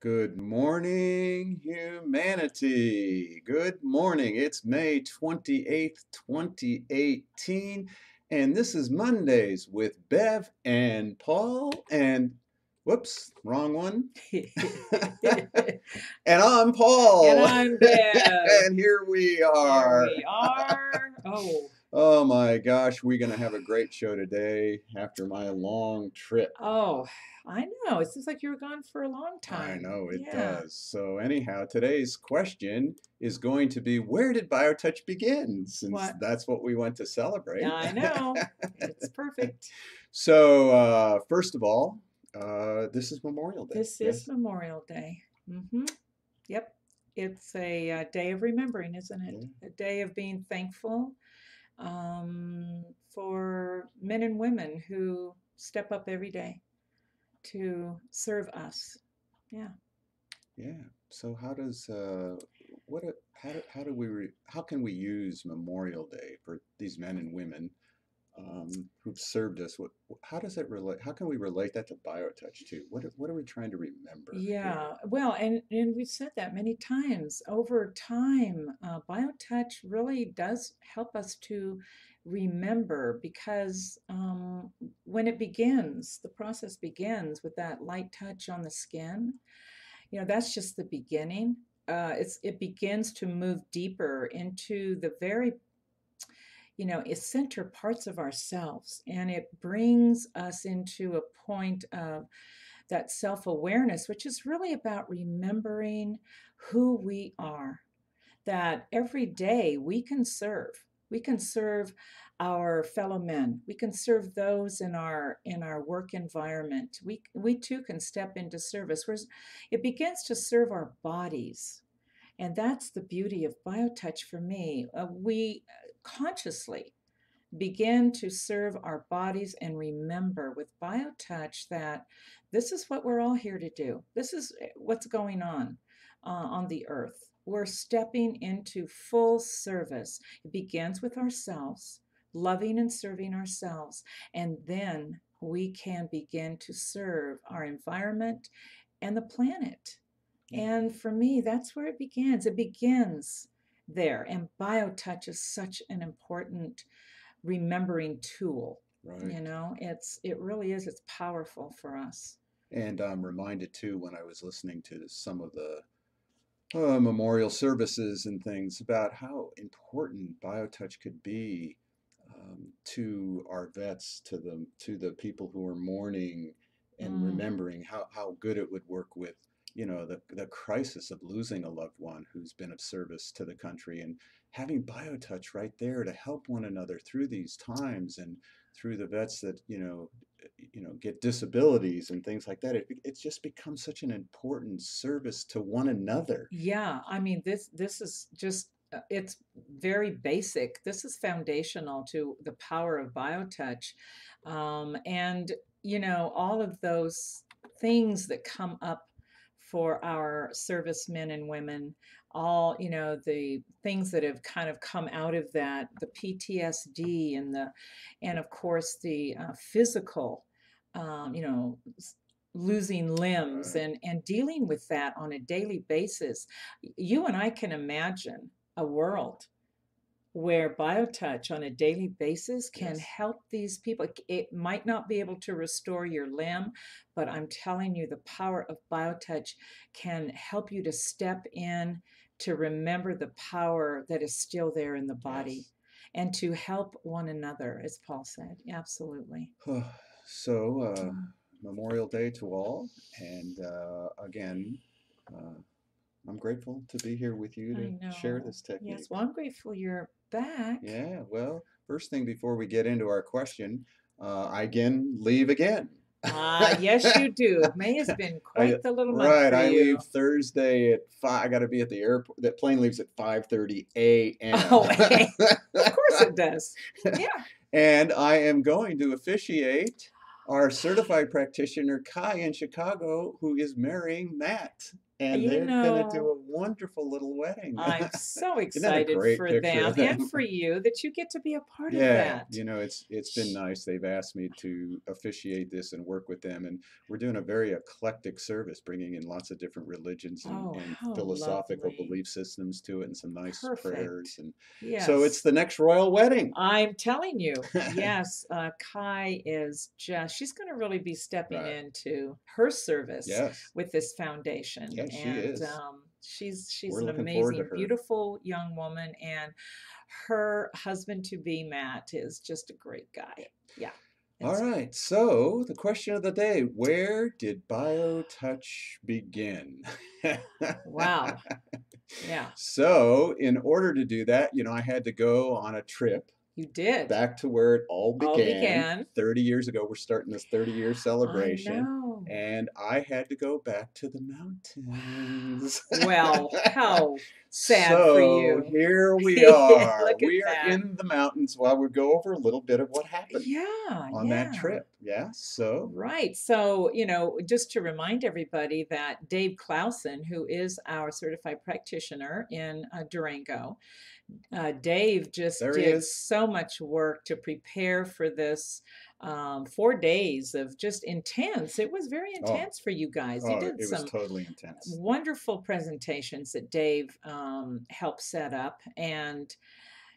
Good morning, humanity. Good morning. It's May 28th, 2018, and this is Mondays with Bev and Paul. And whoops, wrong one. And I'm And Paul. I'm Bev. And here we Here are. we are. Oh my gosh, we're going to have a great show today after my long trip. Oh, I know. It seems like you were gone for a long I time. know it Yeah. does. So anyhow, today's question is going to be, where did BioTouch begin? Since What? that's what we want to Yeah, celebrate. I know. It's perfect. So first of all, this is Memorial Day. This is Yes. Memorial Day. Yep. It's a, day of remembering, isn't it? Yeah. A day of being thankful for men and women who step up every day to serve us. Yeah. Yeah. So how does what a, how do we how can we use Memorial Day for these men and women who've served us? How does it relate? How can we relate that to BioTouch too? What are we trying to remember here? Yeah, well, and we've said that many times. Over time, BioTouch really does help us to remember because when it begins, the process begins with that light touch on the skin. That's just the beginning. It begins to move deeper into the very, center parts of ourselves, and it brings us into a point of that self awareness, which is really about remembering who we are, that every day we can serve. We can serve our fellow men. We can serve those in our work environment. We too can step into service. Whereas it begins to serve our bodies, and that's the beauty of BioTouch for me. We consciously begin to serve our bodies and remember with BioTouch that this is what we're all here to do. This is what's going on the earth. We're stepping into full service. It begins with ourselves, loving and serving ourselves, and then we can begin to serve our environment and the planet. Yeah. And for me, that's where it begins. It begins there. And BioTouch is such an important remembering tool. Right. It really is. It's powerful for us. And I'm reminded too when I was listening to some of the memorial services and things about how important BioTouch could be to our vets, to the people who are mourning and Mm, remembering how good it would work with, the crisis of losing a loved one who's been of service to the country, and having BioTouch right there to help one another through these times, and through the vets that get disabilities and things like that. It's just become such an important service to one another. yeah, I mean this is just it's very basic. This is foundational to the power of BioTouch, and all of those things that come up for our servicemen and women, all the things that have kind of come out of that, the PTSD and of course the physical, losing limbs Right. and dealing with that on a daily basis. You and I can imagine a world where BioTouch on a daily basis can Yes. help these people. It might not be able to restore your limb, but I'm telling you, the power of BioTouch can help you to step in to remember the power that is still there in the body Yes. and to help one another, as Paul said. Absolutely. So, Mm, Memorial Day to all. And again, uh, I'm grateful to be here with you I to share know. this Yes. technique. Well, I'm grateful you're back. Yeah, well, first thing before we get into our question, I again leave again. Ah, yes, you do. May has been I quite the little month right, for I leave you. Thursday at 5. I got to be at the airport. That plane leaves at 5:30 a.m. Oh, of course it does. Yeah. And I am going to officiate our certified practitioner Kai in Chicago, who is marrying Matt. And You they're gonna do know, a wonderful little wedding. I'm so Isn't that a excited great for picture them of and them? for you that you get to be a part of Yeah, that. it's been Sh- nice. They've asked me to officiate this and work with them, and we're doing a very eclectic service, bringing in lots of different religions Oh, and how philosophical lovely. belief systems to it, and some nice prayers. Perfect. And so it's Yes. the next royal wedding. I'm telling you, yes, Kai is she's going to really be stepping Right. into her service Yes. with this foundation. Yeah, she And is. she's We're an looking forward to amazing, her. beautiful young woman. And her husband to be, Matt, is just a great guy. Yeah, All it's right. So the question of the day, where did BioTouch begin? wow. Yeah, So, in order to do that, I had to go on a trip you did. back to where it all All began. began. 30 years ago, we're starting this 30-year I celebration, know. and I had to go back to the mountains. Well, how sad for So, you. here we are. Look at We are that. in the mountains while we go over a little bit of what happened Yeah, on that yeah. trip. Yeah. So, Right. So, just to remind everybody that Dave Claussen, who is our certified practitioner in Durango, Dave just there he did is. so much work to prepare for this 4 days of just intense. It was very Oh, intense for you guys. You oh, did it was some totally intense. wonderful presentations that Dave helped set up. And,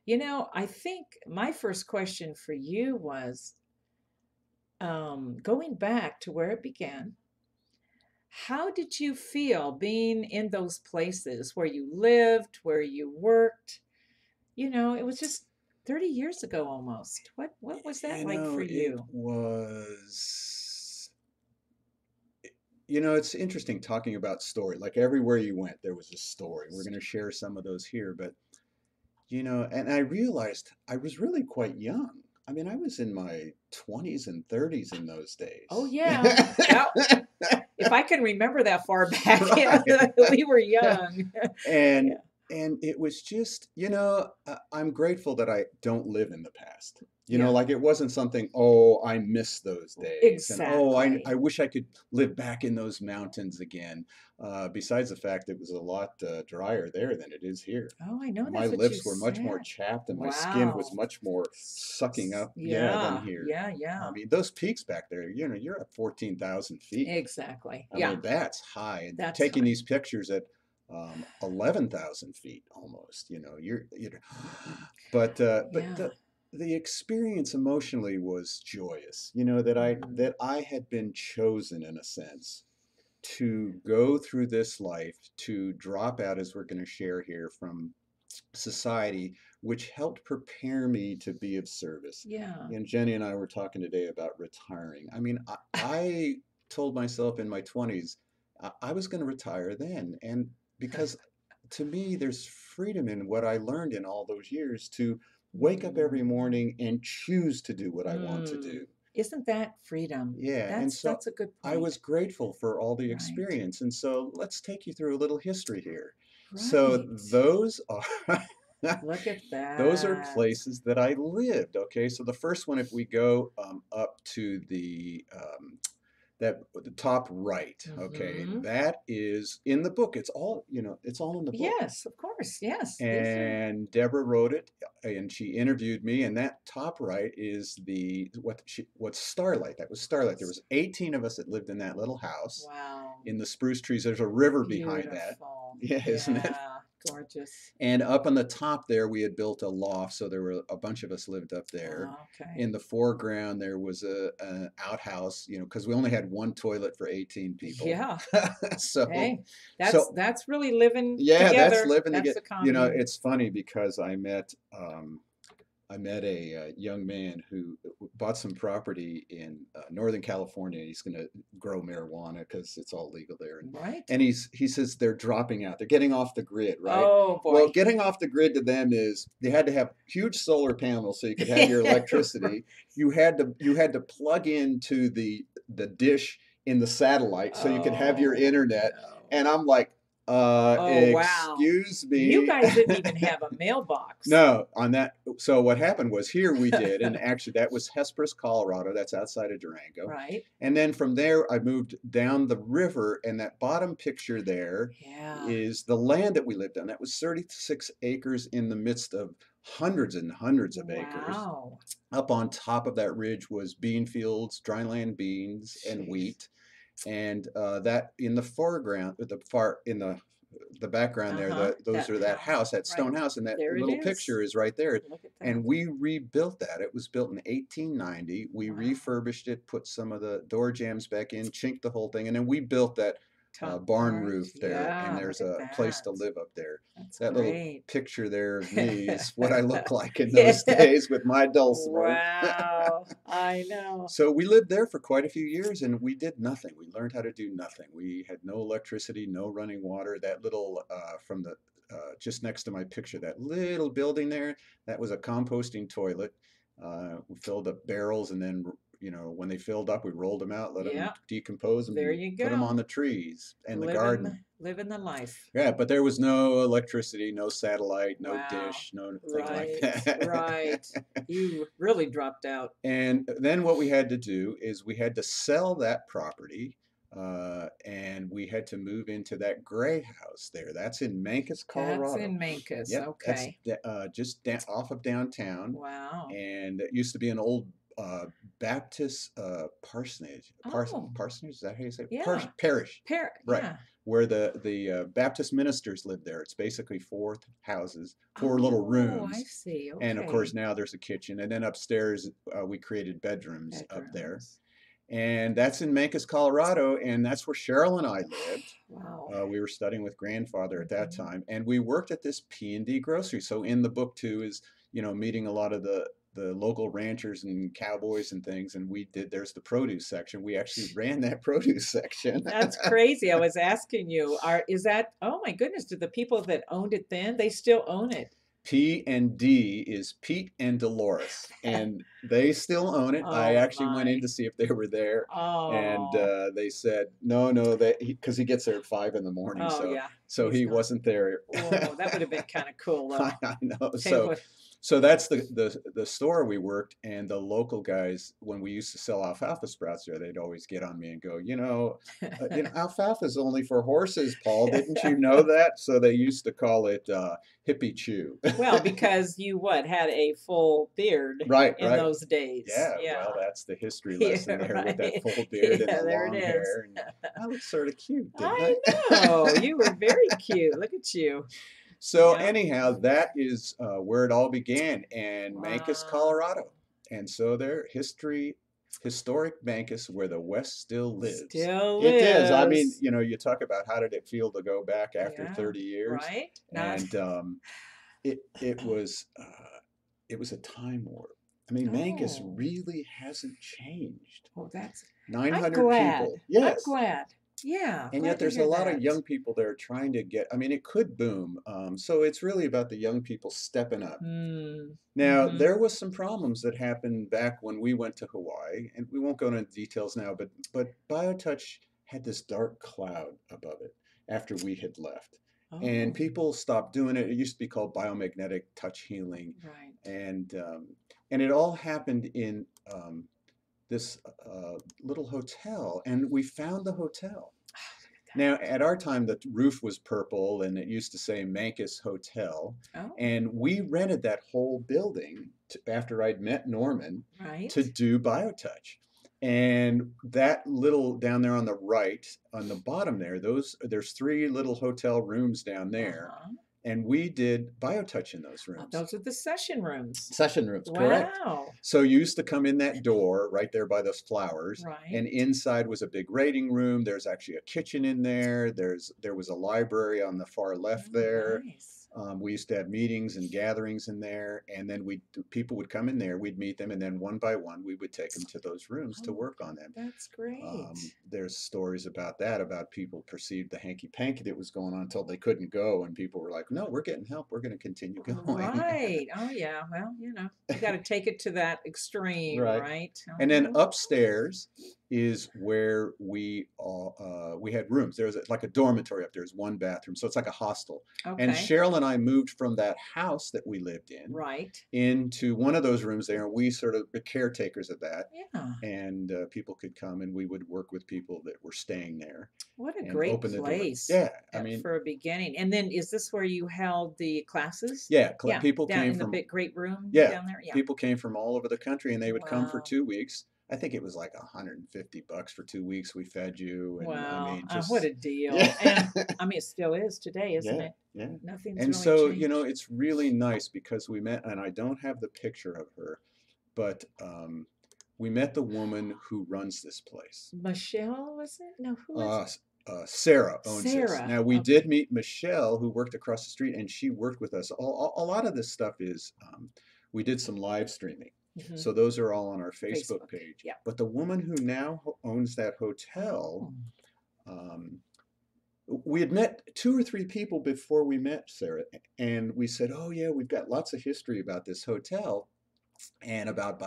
I think my first question for you was going back to where it began. How did you feel being in those places where you lived, where you worked? It was just 30 years ago almost. What was that like for It you? was, it's interesting talking about story. Like everywhere you went, there was a story. We're going to share some of those here, but and I realized I was really quite young. I mean, I was in my 20s and 30s in those Oh days. yeah. That if I can remember that far back, Right. we were young. And Yeah. it was just, I'm grateful that I don't live in the past. Yeah. Like it wasn't something, oh, I miss those days, and oh, I Exactly. wish I could live back in those mountains again. Besides the fact it was a lot drier there than it is here. Oh, I know My that's what you lips were much more said. chapped and my skin was Wow. much more sucking up, yeah, than Yeah, here. yeah, I yeah. mean, those peaks back there, you're at 14,000 feet. Exactly. I Yeah, mean, that's high. And that's taking high. these pictures at 11,000 feet almost, but Yeah. the experience emotionally was joyous, that Hmm. I had been chosen in a sense to go through this life, to drop out, as we're going to share here, from society, which helped prepare me to be of service. Yeah. And Jenny and I were talking today about retiring. I mean, I told myself in my 20s I was going to retire then. And because to me, there's freedom in what I learned in all those years to wake up every Mm. morning and choose to do what I want to Mm. do. Isn't that freedom? Yeah. And so That's a good I was point. grateful for all the Right. experience. And so let's take you through a little history here. So Right. those are Look at those are that. places that I lived. Okay, so the first one, if we go up to the top right, okay, Hmm. that is in the book. It's all in the book. Yes, of course. Yes, these are. And Deborah wrote it, and she interviewed me. And that top right is what's Starlight. That was Starlight. There was 18 of us that lived in that little house Wow. in the spruce trees. There's a river behind that. Beautiful. Yeah, isn't it? Yeah. Gorgeous. And up on the top there, we had built a loft, so there were a bunch of us lived up there. Okay. In the foreground, there was an outhouse, because we only had one toilet for 18 people. Yeah. so, Hey, that's so that's really living yeah, that's together. living That's together. the commune. It's funny because I met a young man who bought some property in Northern California. He's going to grow marijuana because it's all legal there. And, Right. and he says they're dropping out. They're getting off the grid, right? Oh Well, boy. getting off the grid to them is they had to have huge solar panels so you could have your electricity. You had to plug into the dish in the satellite so you could have your Oh internet. no. And I'm like, Oh, wow. Excuse You me. guys didn't even have a mailbox, No, on that. So what happened was here we did, and actually that was Hesperus, Colorado. That's outside of Durango. right? And then from there, I moved down the river, and that bottom picture there Yeah. is the land that we lived on. That was 36 acres in the midst of hundreds and hundreds of acres. Wow. Up on top of that ridge was bean fields, dryland beans, and Jeez. wheat. And that in the foreground, in the background there, Uh-huh. those That are that house, house, that right. stone house, and that There it little is. picture is right there. Look at that. And we rebuilt that. It was built in 1890. We Wow. refurbished it, put some of the door jambs back in, chinked the whole thing, and then we built that Top barn part. roof there. And Yeah, look there's at a place that. to live up there. That's That little great. picture there of me is what I look like in those Yeah. days with my dulcimer. Wow. I know. So we lived there for quite a few years and we did nothing. We learned how to do nothing. We had no electricity, no running water. That little, from the, just next to my picture, that little building there, that was a composting toilet. We filled up barrels and then, when they filled up, we rolled them out, let them Yeah, decompose there and you put them on go. the trees and the Living garden. living the life. Yeah, but there was no electricity, no satellite, no Wow. dish, no thing like Right, right. that. You really dropped out. And then what we had to do is we had to sell that property, and we had to move into that gray house there. That's in Mancos, That's Colorado. in Mancos. Yep, that's Okay. just off of downtown, Wow. and it used to be an old Baptist parsonage. Oh, Parsonage, is that how you say it? yeah. Parish, right? Yeah. Where the Baptist ministers lived there. It's basically four houses, four little Oh, I rooms, see. and of course Okay. now there's a kitchen, and then upstairs we created bedrooms up there, Bedrooms. and that's in Mancos, Colorado, and that's where Cheryl and I lived. Wow. We were studying with grandfather at that Hmm. time, and we worked at this P&D grocery. So in the book too is meeting a lot of the local ranchers and cowboys and things, and we did. There's the produce section. We actually ran that produce section. That's crazy. I was asking you, is that, oh my goodness, do the people that owned it then, they still own it? P&D is Pete and Dolores, and they still own it. I Oh actually went in my. to see if they were there, and Oh, they said no, no, that because he gets there at 5 in the morning, oh so yeah. he He's not. wasn't there. Oh, that would have been kind of cool though. I know. They So would. that's the store we worked, and the local guys, when we used to sell alfalfa sprouts there, they'd always get on me and go, alfalfa is only for horses, Paul. Didn't you know that? So they used to call it hippie chew. Well, because you what, had a full beard Right, in right. those days. Yeah, Yeah. well, that's the history lesson Yeah, there with that right. full beard and Yeah, the there it long is. hair. And I looked sort of cute, didn't I I? know. You were very cute. Look at you. So Yeah. anyhow, that is where it all began in Mancos, Wow. Colorado. And so historic Mancos, where the West still lives. Still It is. I mean, lives. you talk about how did it feel to go back after Yeah. 30 years, Right? Not. and it was a time warp. I mean, Mancos Oh. really hasn't changed. Oh, that's. I'm 900 glad. people. I'm Yes. glad. Yeah, And yet glad to there's a hear lot of that. young people that are trying to I mean, it could boom. So it's really about the young people stepping up. Mm. Now, Mm-hmm. there was some problems that happened back when we went to Hawaii, and we won't go into details now, but BioTouch had this dark cloud above it after we had left. And Oh, people stopped doing it. It used to be called BioMagnetic Touch Healing, right. and it all happened in this little hotel, and we found the hotel. Now, Look at our time, the roof was purple and it used to say Mancos Hotel. at that. Oh, And we rented that whole building after I'd met Norman to right. do BioTouch. And that little down there on the right, on the bottom there, there's three little hotel rooms down there. Uh-huh. And we did BioTouch in those Oh, rooms. those are the session rooms. Session rooms, correct. Wow. So you used to come in that door right there by those flowers, Right. and inside was a big rating room. There's actually a kitchen in there. There was a library on the far left Oh, there. nice. We used to have meetings and gatherings in there, and then people would come in there. We'd meet them, and then one by one we would take them to those rooms to Oh, work on them. that's great. There's stories about that, about people perceived the hanky panky that was going on until they couldn't go, and people were like, "No, we're getting help. We're going to continue going." Right. Oh, yeah. Well, you got to take it to that extreme, Right. right? And then Uh-huh. upstairs is where we had rooms. There was like a dormitory up there. There's one bathroom, so it's like a hostel. And Okay. Cheryl and I moved from that house that we lived in Right. into one of those rooms there, and we sort of the caretakers of that. Yeah. And people could come, and we would work with people that were staying there What a and great open the door. place Yeah, I mean, for a beginning. And then is this where you held the classes? yeah, Yeah, people down came in the from big great room yeah, down there. Yeah. people came from all over the country, and they would come for Wow. 2 weeks. I think it was like $150 for 2 weeks. We fed you, and I Wow. mean, What just a deal. yeah, And I mean, it still is today, isn't yeah, it? yeah. Nothing's And really so, you know, changed. it's really nice because we met, and I don't have the picture of her, but we met the woman who runs this place. Michelle, was it? No, who was Uh, it? Sarah owns this. Sarah. Now, we Okay. did meet Michelle, who worked across the street, and she worked with us. A lot of this stuff is, we did some live streaming. Hmm. So those are all on our Facebook Facebook. page. Yeah. But the woman who now owns that hotel, Oh, um, we had met 2 or 3 people before we met Sarah, and we said, "Oh yeah, we've got lots of history about this hotel and about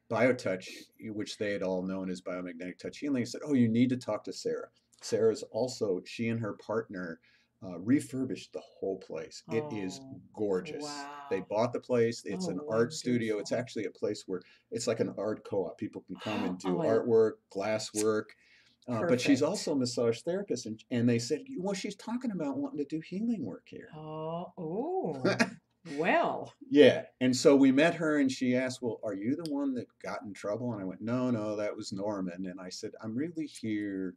BioTouch, which they had all known as biomagnetic touch healing." I said, "Oh, you need to talk to Sarah." Sarah's also, she and her partner refurbished the whole place. It is oh, gorgeous. They wow. bought the place. It's Oh, an art studio. It's wonderful. actually a place where it's like an art co-op. People can come and Oh, do artwork, glass work. But she's perfect. also a massage therapist, and they said, well, she's talking about wanting to do healing work here. Oh, oh, well. Yeah. And so we met her, and she asked, well, are you the one that got in trouble? And I went, no, no, that was Norman. And I said, I'm really here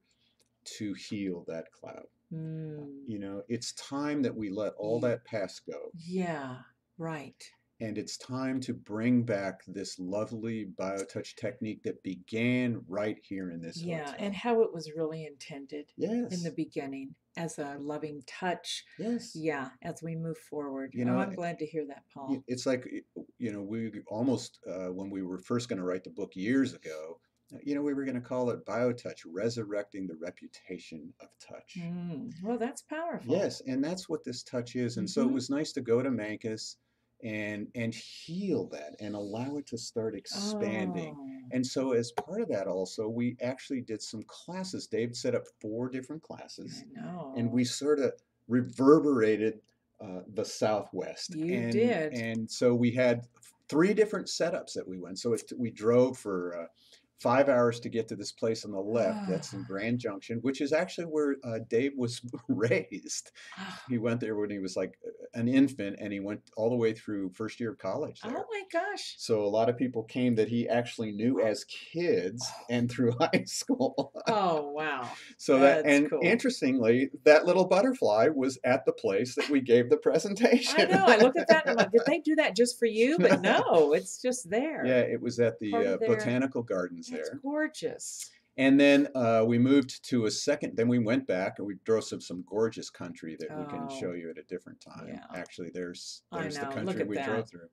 to heal that cloud. Mm, You know, it's time that we let all ye- that past go. yeah, right. And it's time to bring back this lovely biotouch technique that began right here in this Yeah, and hotel. how it was really intended in the Yes. beginning as a loving touch. Yes. Yeah, as we move forward. You Oh, know, I'm glad to hear that, Paul. it's like, you know, we almost, when we were first going to write the book years ago, you know, we were going to call it BioTouch, Resurrecting the Reputation of Touch. Well, that's powerful. Yes, and that's what this touch is. And so it Mm-hmm. was nice to go to Mancos and heal that and allow it to start expanding. Oh, And so as part of that also, we actually did some classes. Dave set up 4 different I classes, and know. we sort of reverberated the Southwest. You did. And so we had 3 different setups that we went. So we drove for 5 hours to get to this place on the left. That's in Grand Junction, which is actually where Dave was raised. He went there when he was like an infant, and he went all the way through first year of college Oh there. my gosh. So a lot of people came that he actually knew as kids and through high school. Oh, wow. So that, That's and cool. interestingly, that little butterfly was at the place that we gave the I presentation. know. I looked at that and I'm like, did they do that just for you? But no, it's just Yeah, there. it was at Part the of their, botanical gardens that's there. gorgeous. And then we moved to a second, then we went back and we drove some gorgeous country that we can show Oh, you at a different time. yeah. Actually, I there's the know. Look country at we that. drove through.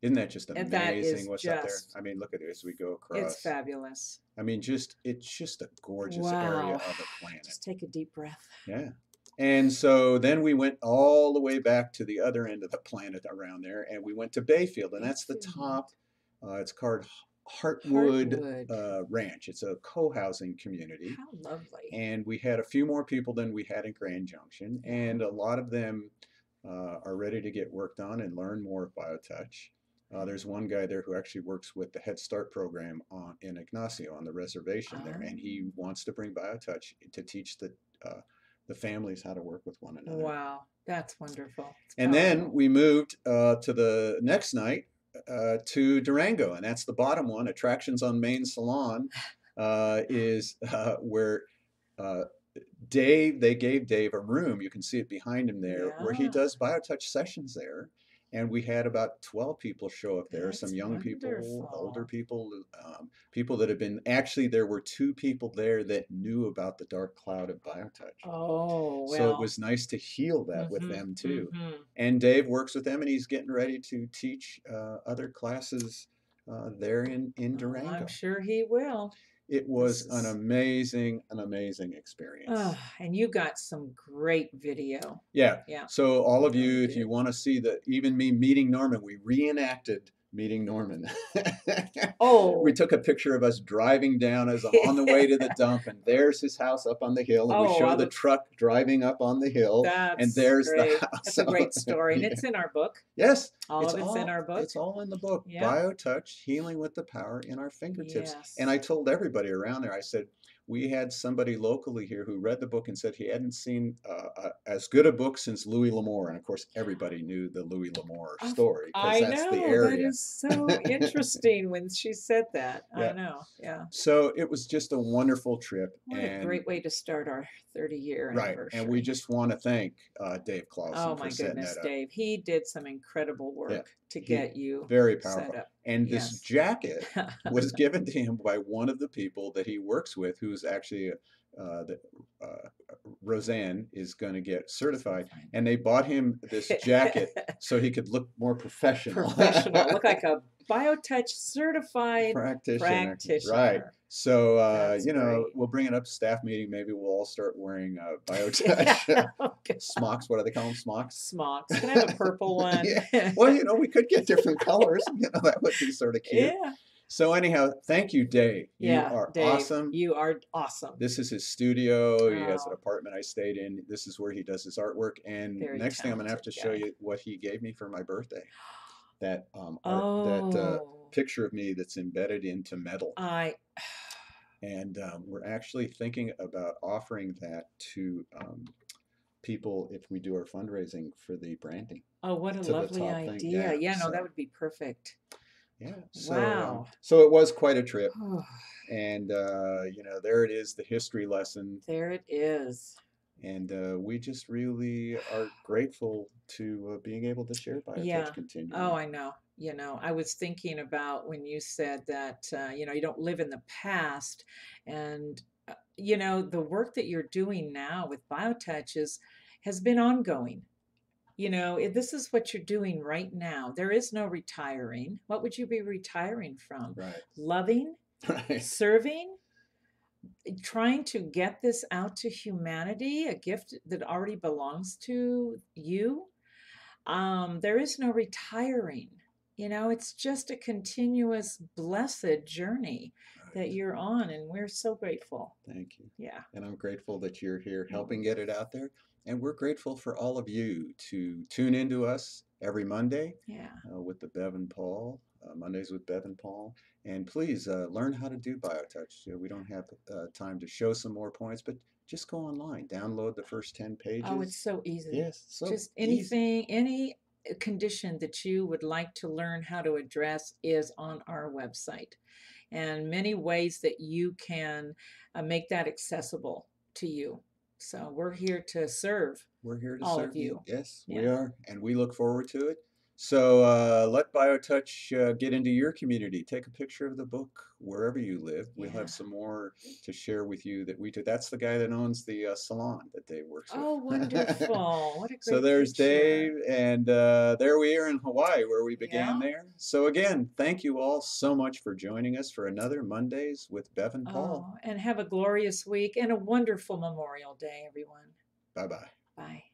Isn't that just And that amazing is what's up there? just, I mean, look at it as we go it's across. fabulous. I mean, it's just a gorgeous area Wow. of the planet. Just take a deep breath. Yeah. And so then we went all the way back to the other end of the planet around there, and we went to Bayfield, and that's the Bayfield. top. It's called Heartwood Heartwood. Ranch. It's a co-housing community, How lovely. and we had a few more people than we had in Grand Junction, Yeah. and a lot of them are ready to get worked on and learn more of BioTouch. There's one guy there who actually works with the Head Start program in Ignacio on the reservation there, and he Oh, wants to bring BioTouch to teach the families how to work with one another. wow. That's wonderful. It's And then powerful. we moved to the next night to Durango, and that's the bottom one. Attractions on Main Salon is where uh, they gave Dave a room. You can see it behind him there, where he Yeah. does BioTouch sessions there. And we had about 12 people show up there, some That's young people, older wonderful. people, people that have been, actually, there were 2 people there that knew about the dark cloud of BioTouch. Oh, So it well. was nice to heal that with Mm-hmm. them too. Mm-hmm. And Dave works with them, and he's getting ready to teach other classes there in Oh, I'm Durango. sure he will. It This was is, an amazing experience. and you got some great video. Yeah. Yeah, So all you of really you, if you did. want to see even me meeting Norman, we reenacted meeting Norman. We Oh, took a picture of us driving down as I'm on the way to the dump, and there's his house up on the hill, and we oh, show I the would. truck driving up on the hill, and That's there's the great. house. That's a So, great story, and yeah. it's in our book. Yes, All of it's in our book. it's all in the book. Yep. BioTouch, healing with the power in our fingertips. And Yes. I told everybody around there, I said, we had somebody locally here who read the book and said he hadn't seen as good a book since Louis L'Amour. And of course, everybody knew the Louis L'Amour Of story because I that's the know, that area. is so interesting when she said that. I Yeah. know, yeah. So it was just a wonderful trip. What a And great way to start our 30-year right. And we anniversary. just want to thank Dave Oh Claussen for my setting goodness, that up. Dave. He did some incredible Yeah. work to He get you very set powerful. up. And this Yes. jacket was given to him by one of the people that he works with, who's actually the Roseanne is going to get certified, Certified. and they bought him this jacket so he could look more professional. Professional. Look like a BioTouch certified Practitioner, right? practitioner. So That's great. we'll bring it up staff meeting. Maybe we'll all start wearing Yeah. BioTouch Okay. smocks. What do they call them? Smocks. Smocks. Can I have a purple one? Yeah. Well, we could get different colors. That would be sort of cute. Yeah. So anyhow, thank you, Dave. You Yeah, are Dave, awesome. you are awesome. This is his studio. He has an Oh, apartment I stayed in. This is where he does his artwork. And very next thing I'm gonna have to talented show guy. you what he gave me for my birthday. That Oh, picture of me that's embedded into metal. I And we're actually thinking about offering that to people if we do our fundraising for the branding oh, what a to the lovely top thing. idea. Yeah. Yeah, no, that So would be perfect. yeah. Wow. So it was quite a trip. Oh, And there it is, the history lesson. there it is. And we just really are grateful to being able to share BioTouch Yeah. Oh, continually. I know. I was thinking about when you said that, you don't live in the past. And, the work that you're doing now with BioTouch has been ongoing. This is what you're doing right now. There is no retiring. What would you be retiring from? Right. Loving, Right. serving, trying to get this out to humanity, a gift that already belongs to you. There is no retiring. It's just a continuous blessed journey that Right. you're on, and we're so grateful. Thank you. Yeah. And I'm grateful that you're here Mm. helping get it out there. And we're grateful for all of you to tune into us every Monday Yeah. with the Bev and Paul, Mondays with Bev and Paul. And please learn how to do BioTouch. We don't have time to show some more points, but just go online, download the first 10 Oh, it's pages. so easy. Yes, so Just easy. anything, any condition that you would like to learn how to address is on our website, and many ways that you can make that accessible to you. So we're here to serve We're here to all of serve you. you. Yes, we Yeah. are. And we look forward to it. So let BioTouch get into your community. Take a picture of the book wherever you live. We'll Yeah. have some more to share with you that we do. That's the guy that owns the salon that Dave works Oh, with. wonderful. What a So great there's Dave, picture. and there we are in Hawaii where we began Yeah. there. So again, thank you all so much for joining us for another Mondays with Bev and Paul. Oh, and have a glorious week and a wonderful Memorial Day, everyone. Bye bye. Bye.